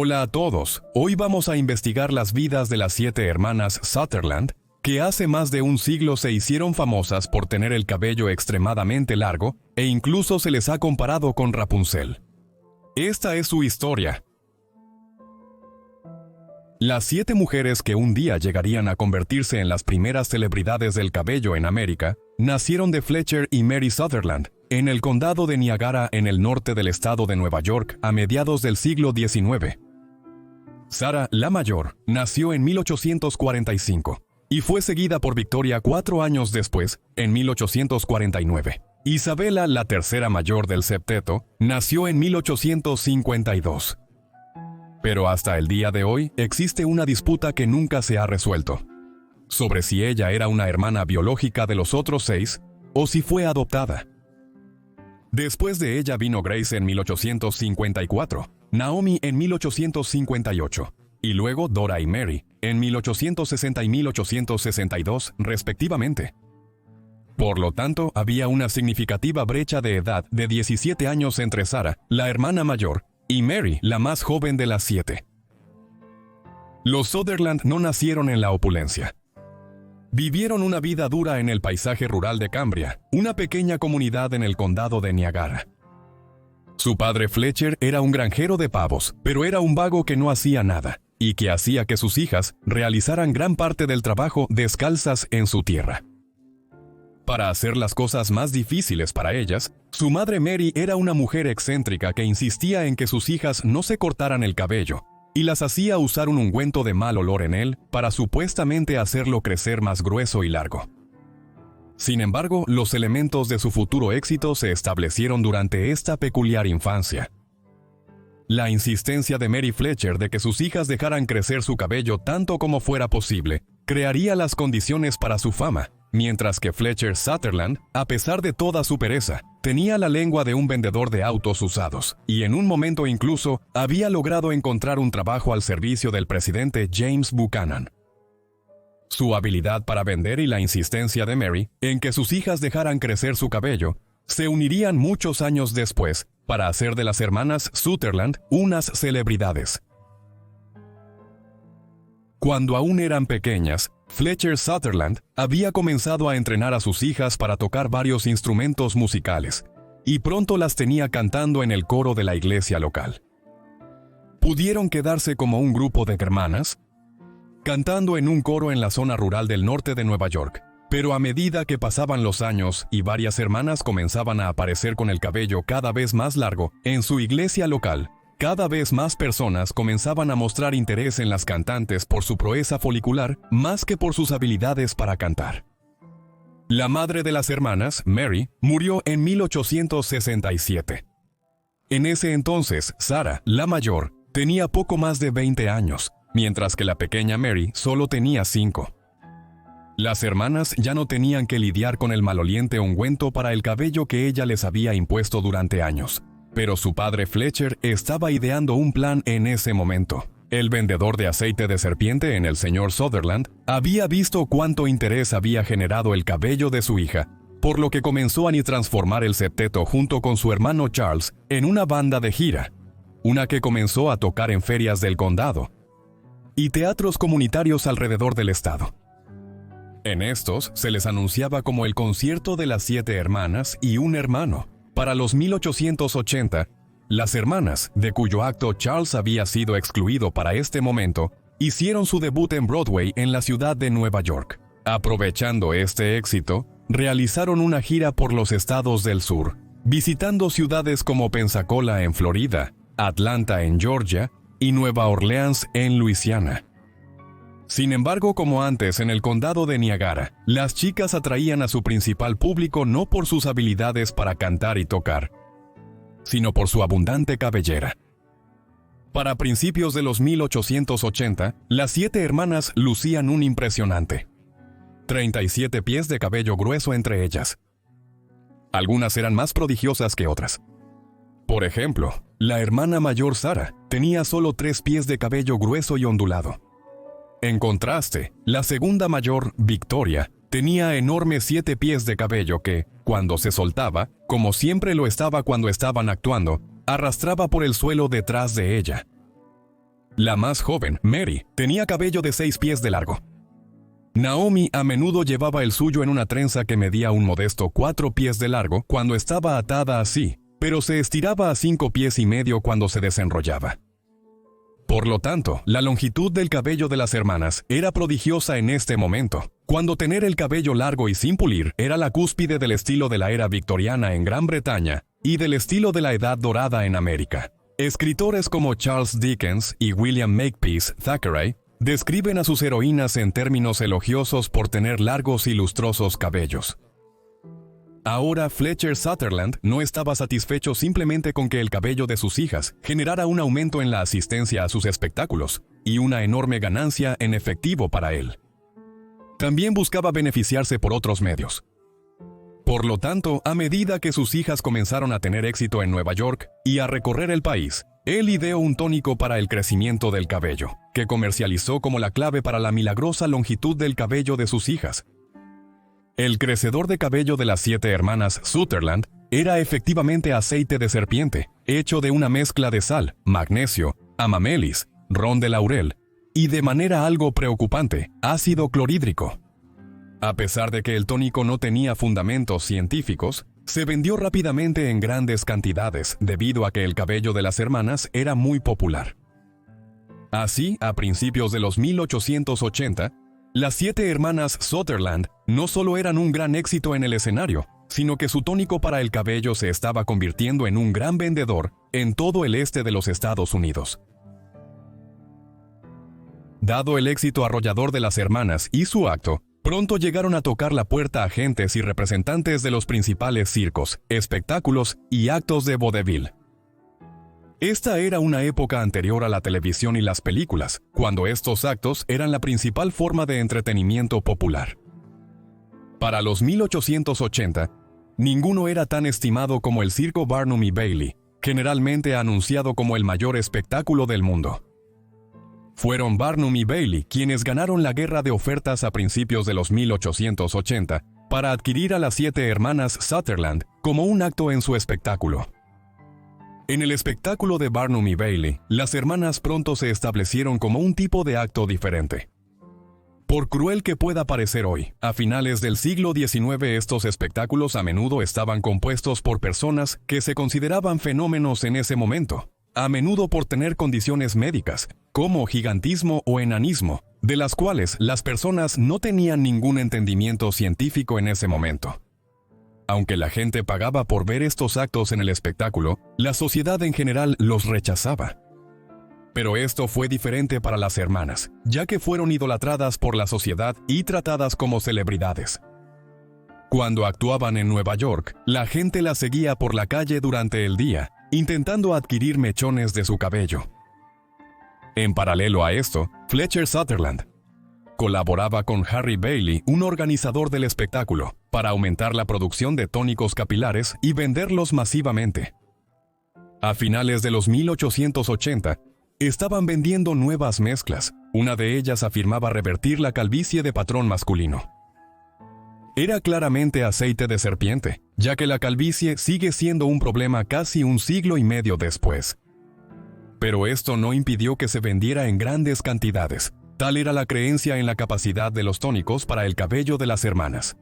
Hola a todos, hoy vamos a investigar las vidas de las 7 hermanas Sutherland, que hace más de un siglo se hicieron famosas por tener el cabello extremadamente largo e incluso se les ha comparado con Rapunzel. Esta es su historia. Las 7 mujeres que un día llegarían a convertirse en las primeras celebridades del cabello en América, nacieron de Fletcher y Mary Sutherland, en el condado de Niagara en el norte del estado de Nueva York a mediados del siglo XIX. Sarah, la mayor, nació en 1845 y fue seguida por Victoria 4 años después, en 1849. Isabella, la tercera mayor del septeto, nació en 1852. Pero hasta el día de hoy existe una disputa que nunca se ha resuelto, sobre si ella era una hermana biológica de los otros 6 o si fue adoptada. Después de ella vino Grace en 1854, Naomi en 1858, y luego Dora y Mary en 1860 y 1862, respectivamente. Por lo tanto, había una significativa brecha de edad de 17 años entre Sarah, la hermana mayor, y Mary, la más joven de las 7. Los Sutherland no nacieron en la opulencia. Vivieron una vida dura en el paisaje rural de Cambria, una pequeña comunidad en el condado de Niagara. Su padre Fletcher era un granjero de pavos, pero era un vago que no hacía nada, y que hacía que sus hijas realizaran gran parte del trabajo descalzas en su tierra. Para hacer las cosas más difíciles para ellas, su madre Mary era una mujer excéntrica que insistía en que sus hijas no se cortaran el cabello, y las hacía usar un ungüento de mal olor en él para supuestamente hacerlo crecer más grueso y largo. Sin embargo, los elementos de su futuro éxito se establecieron durante esta peculiar infancia. La insistencia de Mary Fletcher de que sus hijas dejaran crecer su cabello tanto como fuera posible, crearía las condiciones para su fama, mientras que Fletcher Sutherland, a pesar de toda su pereza, tenía la lengua de un vendedor de autos usados, y en un momento incluso había logrado encontrar un trabajo al servicio del presidente James Buchanan. Su habilidad para vender y la insistencia de Mary en que sus hijas dejaran crecer su cabello se unirían muchos años después para hacer de las hermanas Sutherland unas celebridades. Cuando aún eran pequeñas, Fletcher Sutherland había comenzado a entrenar a sus hijas para tocar varios instrumentos musicales, y pronto las tenía cantando en el coro de la iglesia local. Pudieron quedarse como un grupo de hermanas, cantando en un coro en la zona rural del norte de Nueva York, pero a medida que pasaban los años y varias hermanas comenzaban a aparecer con el cabello cada vez más largo en su iglesia local, cada vez más personas comenzaban a mostrar interés en las cantantes por su proeza folicular más que por sus habilidades para cantar. La madre de las hermanas, Mary, murió en 1867. En ese entonces, Sarah, la mayor, tenía poco más de 20 años, mientras que la pequeña Mary solo tenía 5. Las hermanas ya no tenían que lidiar con el maloliente ungüento para el cabello que ella les había impuesto durante años. Pero su padre Fletcher estaba ideando un plan en ese momento. El vendedor de aceite de serpiente en el señor Sutherland había visto cuánto interés había generado el cabello de su hija, por lo que comenzó a transformar el septeto junto con su hermano Charles en una banda de gira, una que comenzó a tocar en ferias del condado y teatros comunitarios alrededor del estado. En estos se les anunciaba como el concierto de las 7 hermanas y un hermano. Para los 1880, las hermanas, de cuyo acto Charles había sido excluido para este momento, hicieron su debut en Broadway en la ciudad de Nueva York. Aprovechando este éxito, realizaron una gira por los estados del sur, visitando ciudades como Pensacola en Florida, Atlanta en Georgia y Nueva Orleans en Luisiana. Sin embargo, como antes en el condado de Niagara, las chicas atraían a su principal público no por sus habilidades para cantar y tocar, sino por su abundante cabellera. Para principios de los 1880, las 7 hermanas lucían un impresionante 37 pies de cabello grueso entre ellas. Algunas eran más prodigiosas que otras. Por ejemplo, la hermana mayor Sarah tenía solo 3 pies de cabello grueso y ondulado. En contraste, la segunda mayor, Victoria, tenía enormes 7 pies de cabello que, cuando se soltaba, como siempre lo estaba cuando estaban actuando, arrastraba por el suelo detrás de ella. La más joven, Mary, tenía cabello de 6 pies de largo. Naomi a menudo llevaba el suyo en una trenza que medía un modesto 4 pies de largo cuando estaba atada así, pero se estiraba a 5 pies y medio cuando se desenrollaba. Por lo tanto, la longitud del cabello de las hermanas era prodigiosa en este momento, cuando tener el cabello largo y sin pulir era la cúspide del estilo de la era victoriana en Gran Bretaña y del estilo de la Edad Dorada en América. Escritores como Charles Dickens y William Makepeace Thackeray describen a sus heroínas en términos elogiosos por tener largos y lustrosos cabellos. Ahora Fletcher Sutherland no estaba satisfecho simplemente con que el cabello de sus hijas generara un aumento en la asistencia a sus espectáculos y una enorme ganancia en efectivo para él. También buscaba beneficiarse por otros medios. Por lo tanto, a medida que sus hijas comenzaron a tener éxito en Nueva York y a recorrer el país, él ideó un tónico para el crecimiento del cabello, que comercializó como la clave para la milagrosa longitud del cabello de sus hijas. El crecedor de cabello de las 7 hermanas Sutherland era efectivamente aceite de serpiente, hecho de una mezcla de sal, magnesio, amamelis, ron de laurel y, de manera algo preocupante, ácido clorhídrico. A pesar de que el tónico no tenía fundamentos científicos, se vendió rápidamente en grandes cantidades debido a que el cabello de las hermanas era muy popular. Así, a principios de los 1880, las 7 hermanas Sutherland no solo eran un gran éxito en el escenario, sino que su tónico para el cabello se estaba convirtiendo en un gran vendedor en todo el este de los Estados Unidos. Dado el éxito arrollador de las hermanas y su acto, pronto llegaron a tocar la puerta agentes y representantes de los principales circos, espectáculos y actos de vodevil. Esta era una época anterior a la televisión y las películas, cuando estos actos eran la principal forma de entretenimiento popular. Para los 1880, ninguno era tan estimado como el circo Barnum y Bailey, generalmente anunciado como el mayor espectáculo del mundo. Fueron Barnum y Bailey quienes ganaron la guerra de ofertas a principios de los 1880 para adquirir a las 7 hermanas Sutherland como un acto en su espectáculo. En el espectáculo de Barnum y Bailey, las hermanas pronto se establecieron como un tipo de acto diferente. Por cruel que pueda parecer hoy, a finales del siglo XIX estos espectáculos a menudo estaban compuestos por personas que se consideraban fenómenos en ese momento, a menudo por tener condiciones médicas, como gigantismo o enanismo, de las cuales las personas no tenían ningún entendimiento científico en ese momento. Aunque la gente pagaba por ver estos actos en el espectáculo, la sociedad en general los rechazaba. Pero esto fue diferente para las hermanas, ya que fueron idolatradas por la sociedad y tratadas como celebridades. Cuando actuaban en Nueva York, la gente las seguía por la calle durante el día, intentando adquirir mechones de su cabello. En paralelo a esto, Fletcher Sutherland colaboraba con Harry Bailey, un organizador del espectáculo, para aumentar la producción de tónicos capilares y venderlos masivamente. A finales de los 1880, estaban vendiendo nuevas mezclas. Una de ellas afirmaba revertir la calvicie de patrón masculino. Era claramente aceite de serpiente, ya que la calvicie sigue siendo un problema casi un siglo y medio después. Pero esto no impidió que se vendiera en grandes cantidades. Tal era la creencia en la capacidad de los tónicos para el cabello de las hermanas.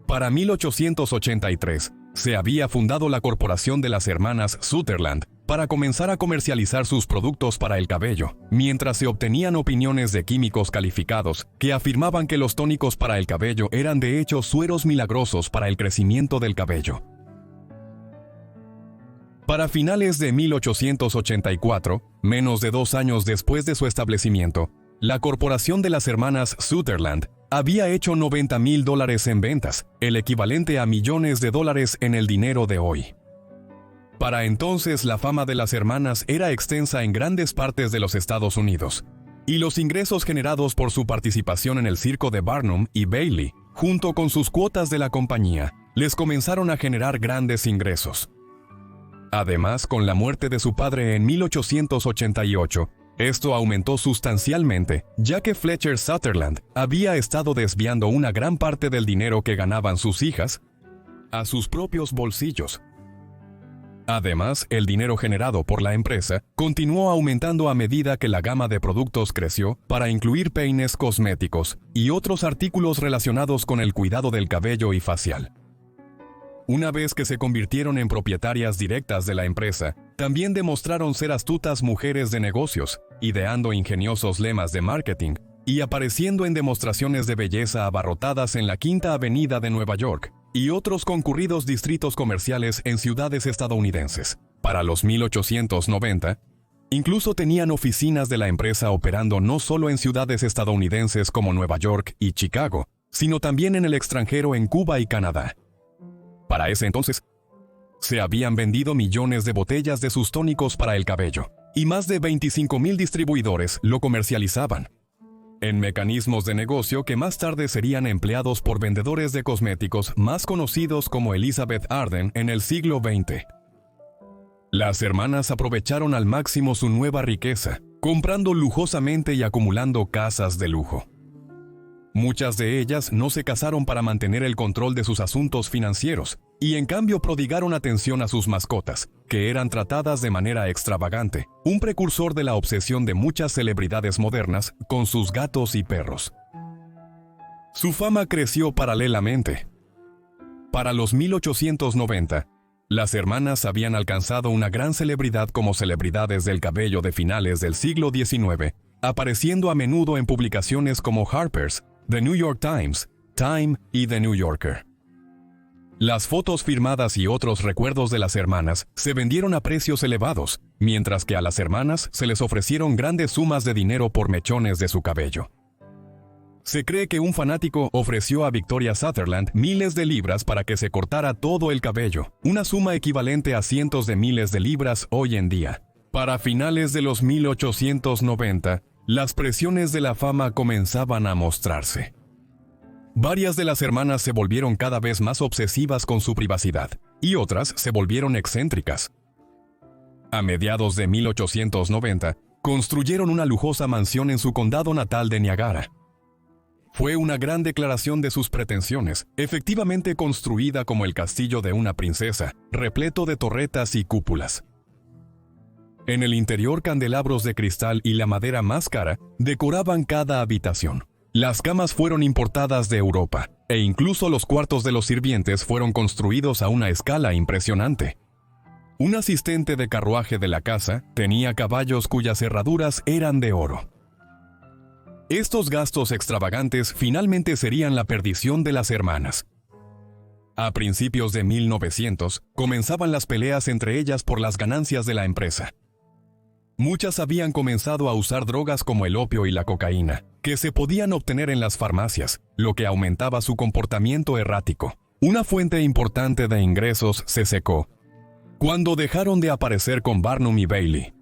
Para 1883, se había fundado la Corporación de las Hermanas Sutherland para comenzar a comercializar sus productos para el cabello, mientras se obtenían opiniones de químicos calificados que afirmaban que los tónicos para el cabello eran de hecho sueros milagrosos para el crecimiento del cabello. Para finales de 1884, menos de 2 años después de su establecimiento, la Corporación de las Hermanas Sutherland había hecho $90,000 en ventas, el equivalente a millones de dólares en el dinero de hoy. Para entonces la fama de las hermanas era extensa en grandes partes de los Estados Unidos, y los ingresos generados por su participación en el circo de Barnum y Bailey, junto con sus cuotas de la compañía, les comenzaron a generar grandes ingresos. Además, con la muerte de su padre en 1888, esto aumentó sustancialmente, ya que Fletcher Sutherland había estado desviando una gran parte del dinero que ganaban sus hijas a sus propios bolsillos. Además, el dinero generado por la empresa continuó aumentando a medida que la gama de productos creció para incluir peines cosméticos y otros artículos relacionados con el cuidado del cabello y facial. Una vez que se convirtieron en propietarias directas de la empresa, también demostraron ser astutas mujeres de negocios, ideando ingeniosos lemas de marketing y apareciendo en demostraciones de belleza abarrotadas en la Quinta Avenida de Nueva York y otros concurridos distritos comerciales en ciudades estadounidenses. Para los 1890, incluso tenían oficinas de la empresa operando no solo en ciudades estadounidenses como Nueva York y Chicago, sino también en el extranjero en Cuba y Canadá. Para ese entonces, se habían vendido millones de botellas de sus tónicos para el cabello, y más de 25,000 distribuidores lo comercializaban en mecanismos de negocio que más tarde serían empleados por vendedores de cosméticos más conocidos como Elizabeth Arden en el siglo XX. Las hermanas aprovecharon al máximo su nueva riqueza, comprando lujosamente y acumulando casas de lujo. Muchas de ellas no se casaron para mantener el control de sus asuntos financieros, y en cambio prodigaron atención a sus mascotas, que eran tratadas de manera extravagante, un precursor de la obsesión de muchas celebridades modernas con sus gatos y perros. Su fama creció paralelamente. Para los 1890, las hermanas habían alcanzado una gran celebridad como celebridades del cabello de finales del siglo XIX, apareciendo a menudo en publicaciones como Harper's, The New York Times, Time y The New Yorker. Las fotos firmadas y otros recuerdos de las hermanas se vendieron a precios elevados, mientras que a las hermanas se les ofrecieron grandes sumas de dinero por mechones de su cabello. Se cree que un fanático ofreció a Victoria Sutherland miles de libras para que se cortara todo el cabello, una suma equivalente a cientos de miles de libras hoy en día. Para finales de los 1890, las presiones de la fama comenzaban a mostrarse. Varias de las hermanas se volvieron cada vez más obsesivas con su privacidad, y otras se volvieron excéntricas. A mediados de 1890, construyeron una lujosa mansión en su condado natal de Niagara. Fue una gran declaración de sus pretensiones, efectivamente construida como el castillo de una princesa, repleto de torretas y cúpulas. En el interior, candelabros de cristal y la madera más cara decoraban cada habitación. Las camas fueron importadas de Europa, e incluso los cuartos de los sirvientes fueron construidos a una escala impresionante. Un asistente de carruaje de la casa tenía caballos cuyas herraduras eran de oro. Estos gastos extravagantes finalmente serían la perdición de las hermanas. A principios de 1900, comenzaban las peleas entre ellas por las ganancias de la empresa. Muchas habían comenzado a usar drogas como el opio y la cocaína, que se podían obtener en las farmacias, lo que aumentaba su comportamiento errático. Una fuente importante de ingresos se secó cuando dejaron de aparecer con Barnum y Bailey,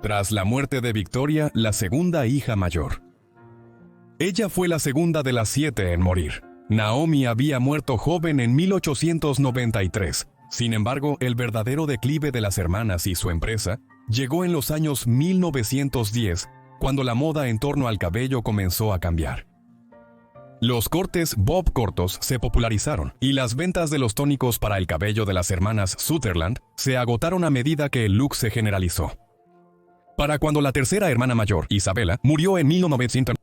tras la muerte de Victoria, la segunda hija mayor. Ella fue la segunda de las 7 en morir. Naomi había muerto joven en 1893. Sin embargo, el verdadero declive de las hermanas y su empresa llegó en los años 1910, cuando la moda en torno al cabello comenzó a cambiar. Los cortes bob cortos se popularizaron, y las ventas de los tónicos para el cabello de las hermanas Sutherland se agotaron a medida que el look se generalizó. Para cuando la tercera hermana mayor, Isabella, murió en 1900,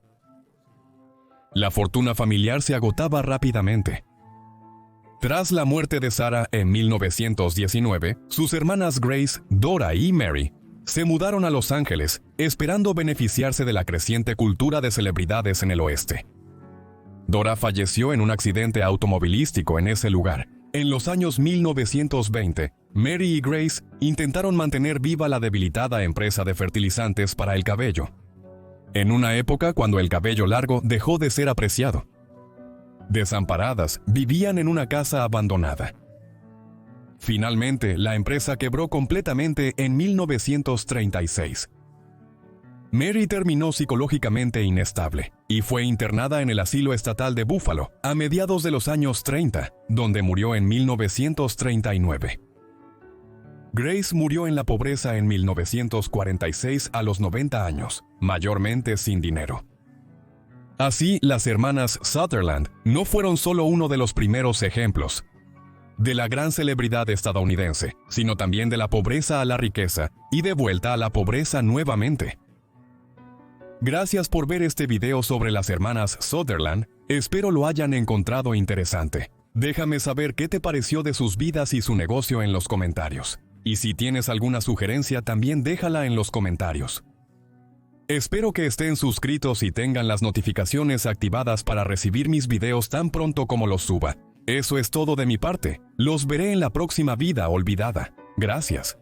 la fortuna familiar se agotaba rápidamente. Tras la muerte de Sarah en 1919, sus hermanas Grace, Dora y Mary se mudaron a Los Ángeles, esperando beneficiarse de la creciente cultura de celebridades en el oeste. Dora falleció en un accidente automovilístico en ese lugar. En los años 1920, Mary y Grace intentaron mantener viva la debilitada empresa de fertilizantes para el cabello, en una época cuando el cabello largo dejó de ser apreciado. Desamparadas, vivían en una casa abandonada. Finalmente, la empresa quebró completamente en 1936. Mary terminó psicológicamente inestable y fue internada en el asilo estatal de Buffalo a mediados de los años 30, donde murió en 1939. Grace murió en la pobreza en 1946 a los 90 años, mayormente sin dinero. Así, las hermanas Sutherland no fueron solo uno de los primeros ejemplos. de la gran celebridad estadounidense, sino también de la pobreza a la riqueza y de vuelta a la pobreza nuevamente. Gracias por ver este video sobre las hermanas Sutherland, espero lo hayan encontrado interesante. Déjame saber qué te pareció de sus vidas y su negocio en los comentarios. Y si tienes alguna sugerencia también déjala en los comentarios. Espero que estén suscritos y tengan las notificaciones activadas para recibir mis videos tan pronto como los suba. Eso es todo de mi parte. Los veré en la próxima vida olvidada. Gracias.